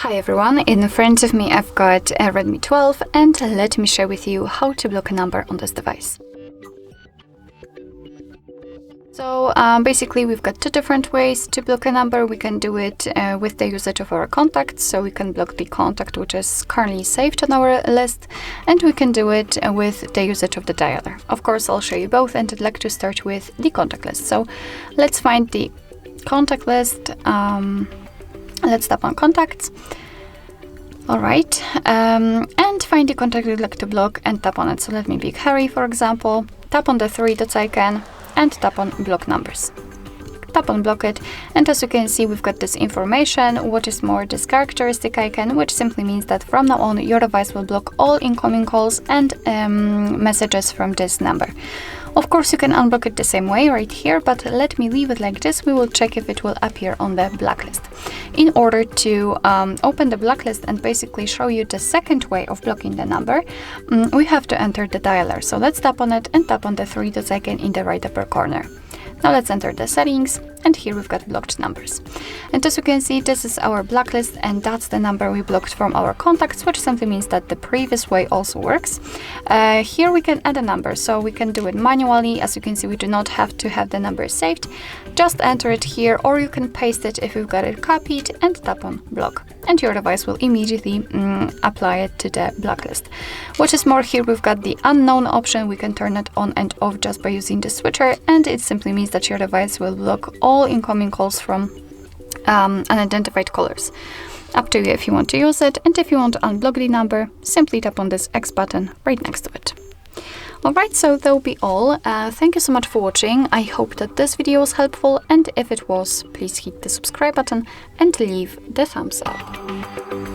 Hi everyone, in front of me I've got a Redmi 12 and let me share with you how to block a number on this device. So basically we've got two different ways to block a number. We can do it with the usage of our contacts, so we can block the contact which is currently saved on our list, and we can do it with the usage of the dialer. Of course I'll show you both, and I'd like to start with the contact list. So let's find the contact list. Let's tap on contacts. Alright, and find the contact you'd like to block and tap on it. So let me pick Harry, for example. Tap on the three dots icon and tap on block numbers. Tap on block it, and as you can see we've got this information, what is more this characteristic icon, which simply means that from now on your device will block all incoming calls and messages from this number. Of course you can unblock it the same way right here, but let me leave it like this. We will check if it will appear on the blacklist. In order to open the blacklist and basically show you the second way of blocking the number, we have to enter the dialer. So let's tap on it and tap on the three dots icon in the right upper corner. Now let's enter the settings, and here we've got blocked numbers. And as you can see, this is our blacklist, and that's the number we blocked from our contacts, which simply means that the previous way also works. Here we can add a number, so we can do it manually. As you can see, we do not have to have the number saved. Just enter it here, or you can paste it if you've got it copied and tap on block. And your device will immediately apply it to the blacklist. What is more, here we've got the unknown option. We can turn it on and off just by using the switcher, and it simply means that your device will block all incoming calls from unidentified callers. Up to you if you want to use it, and if you want to unblock the number, simply tap on this X button right next to it. Alright, so that will be all. Thank you so much for watching. I hope that this video was helpful, and if it was, please hit the subscribe button and leave the thumbs up.